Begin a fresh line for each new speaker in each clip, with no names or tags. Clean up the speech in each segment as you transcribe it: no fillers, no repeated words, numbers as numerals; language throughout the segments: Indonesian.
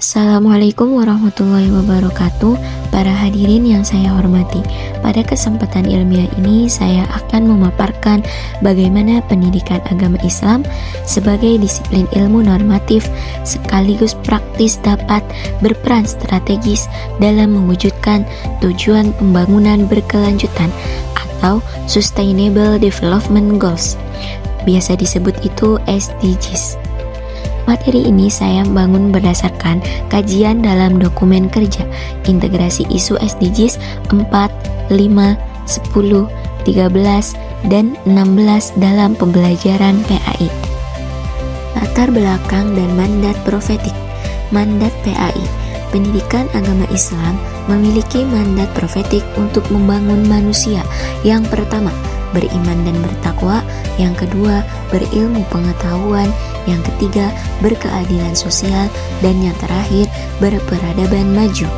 Assalamualaikum warahmatullahi wabarakatuh. Para hadirin yang saya hormati, pada kesempatan ilmiah ini saya akan memaparkan bagaimana pendidikan agama Islam sebagai disiplin ilmu normatif sekaligus praktis dapat berperan strategis dalam mewujudkan tujuan pembangunan berkelanjutan atau Sustainable Development Goals. Biasa disebut itu SDGs. Materi ini saya bangun berdasarkan kajian dalam dokumen kerja integrasi isu SDGs 4, 5, 10, 13, dan 16 dalam pembelajaran PAI. Latar belakang dan mandat profetik. Mandat PAI. Pendidikan agama Islam memiliki mandat profetik untuk membangun manusia. Yang pertama, beriman dan bertakwa. Yang kedua, berilmu pengetahuan. Yang ketiga, berkeadilan sosial. Dan yang terakhir, berperadaban maju.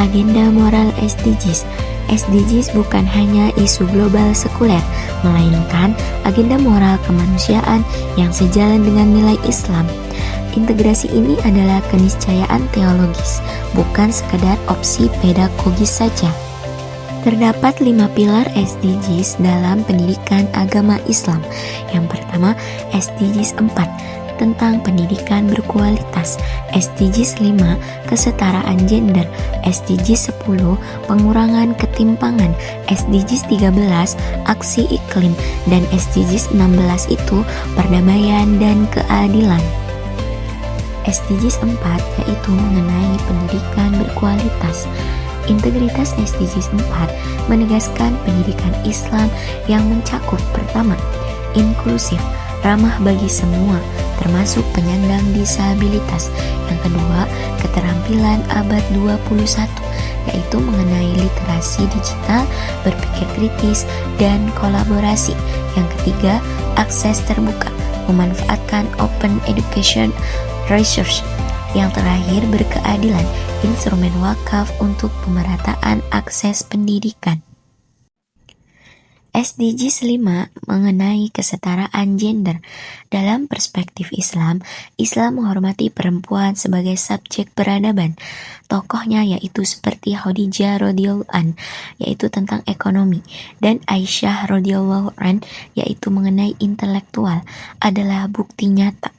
Agenda moral SDGs. SDGs bukan hanya isu global sekuler, melainkan agenda moral kemanusiaan yang sejalan dengan nilai Islam. Integrasi ini adalah keniscayaan teologis, bukan sekadar opsi pedagogis saja. Terdapat 5 pilar SDGs dalam pendidikan agama Islam. Yang pertama, SDGs 4 tentang pendidikan berkualitas, SDGs 5 kesetaraan gender, SDGs 10 pengurangan ketimpangan, SDGs 13 aksi iklim, dan SDGs 16 itu perdamaian dan keadilan. SDGs 4 yaitu mengenai pendidikan berkualitas. Integritas SDGs 4 menegaskan pendidikan Islam yang mencakup pertama, inklusif, ramah bagi semua, termasuk penyandang disabilitas. Yang kedua, keterampilan abad 21, yaitu mengenai literasi digital, berpikir kritis, dan kolaborasi. Yang ketiga, akses terbuka, memanfaatkan open education research. Yang terakhir, berkeadilan, instrumen wakaf untuk pemerataan akses pendidikan. SDGs 5 mengenai kesetaraan gender. Dalam perspektif Islam, Islam menghormati perempuan sebagai subjek peradaban. Tokohnya yaitu seperti Khadijah radhiyallahu an, yaitu tentang ekonomi, dan Aisyah radhiyallahu an, yaitu mengenai intelektual, adalah bukti nyata.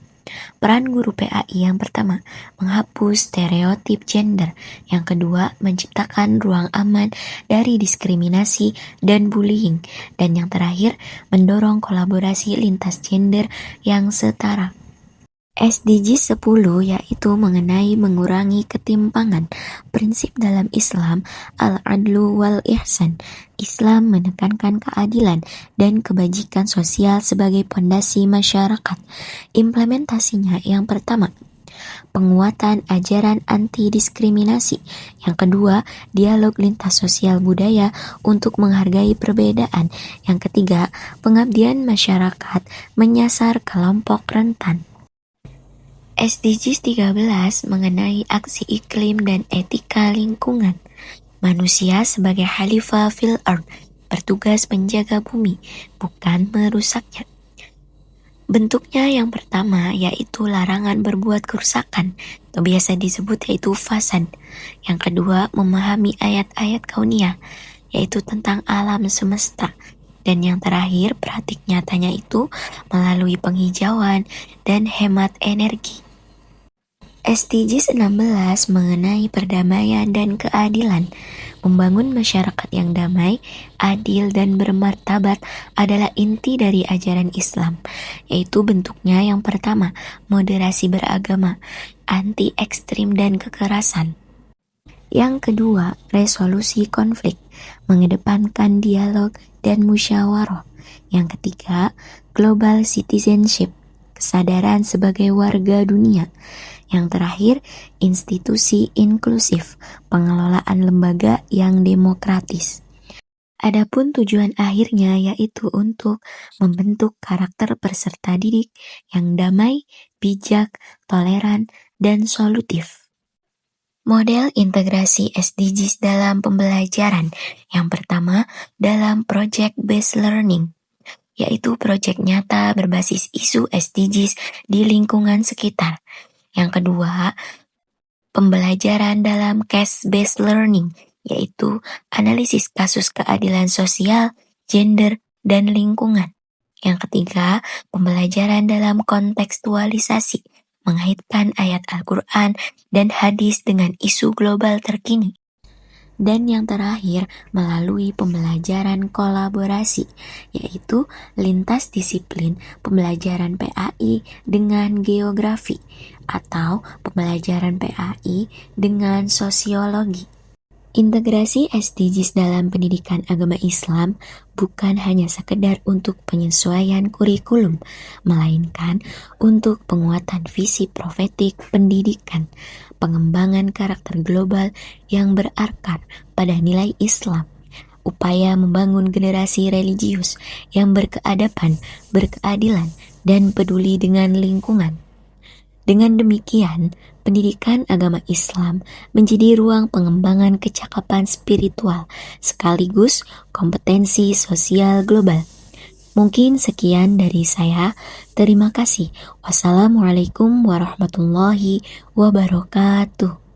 Peran guru PAI yang pertama, menghapus stereotip gender. Yang kedua, menciptakan ruang aman dari diskriminasi dan bullying. Dan yang terakhir, mendorong kolaborasi lintas gender yang setara. SDGs 10 yaitu mengenai mengurangi ketimpangan. Prinsip dalam Islam, al-adlu wal ihsan. Islam menekankan keadilan dan kebajikan sosial sebagai pondasi masyarakat. Implementasinya yang pertama, penguatan ajaran anti-diskriminasi. Yang kedua, dialog lintas sosial budaya untuk menghargai perbedaan. Yang ketiga, pengabdian masyarakat menyasar kelompok rentan. SDGs 13 mengenai aksi iklim dan etika lingkungan. Manusia sebagai khalifah fil ard, bertugas menjaga bumi, bukan merusaknya. Bentuknya yang pertama yaitu larangan berbuat kerusakan, atau biasa disebut yaitu fasad. Yang kedua, memahami ayat-ayat kauniyah, yaitu tentang alam semesta. Dan yang terakhir, praktik nyatanya itu melalui penghijauan dan hemat energi. SDGs 16 mengenai perdamaian dan keadilan. Membangun masyarakat yang damai, adil, dan bermartabat adalah inti dari ajaran Islam, yaitu bentuknya yang pertama, moderasi beragama, anti ekstrim dan kekerasan. Yang kedua, resolusi konflik, mengedepankan dialog dan musyawarah. Yang ketiga, global citizenship, kesadaran sebagai warga dunia. Yang terakhir, institusi inklusif, pengelolaan lembaga yang demokratis. Adapun tujuan akhirnya yaitu untuk membentuk karakter peserta didik yang damai, bijak, toleran, dan solutif. Model integrasi SDGs dalam pembelajaran. Yang pertama, dalam project-based learning, yaitu proyek nyata berbasis isu SDGs di lingkungan sekitar. Yang kedua, Pembelajaran dalam case-based learning, yaitu analisis kasus keadilan sosial, gender, dan lingkungan. Yang ketiga, pembelajaran dalam kontekstualisasi, mengaitkan ayat Al-Quran dan hadis dengan isu global terkini. Dan yang terakhir, melalui pembelajaran kolaborasi, yaitu lintas disiplin pembelajaran PAI dengan geografi, atau pembelajaran PAI dengan sosiologi. Integrasi SDGs dalam pendidikan agama Islam bukan hanya sekedar untuk penyesuaian kurikulum, melainkan untuk penguatan visi profetik pendidikan, pengembangan karakter global yang berakar pada nilai Islam, upaya membangun generasi religius yang berkeadaban, berkeadilan, dan peduli dengan lingkungan. Dengan demikian, pendidikan agama Islam menjadi ruang pengembangan kecakapan spiritual sekaligus kompetensi sosial global. Mungkin sekian dari saya. Terima kasih. Wassalamualaikum warahmatullahi wabarakatuh.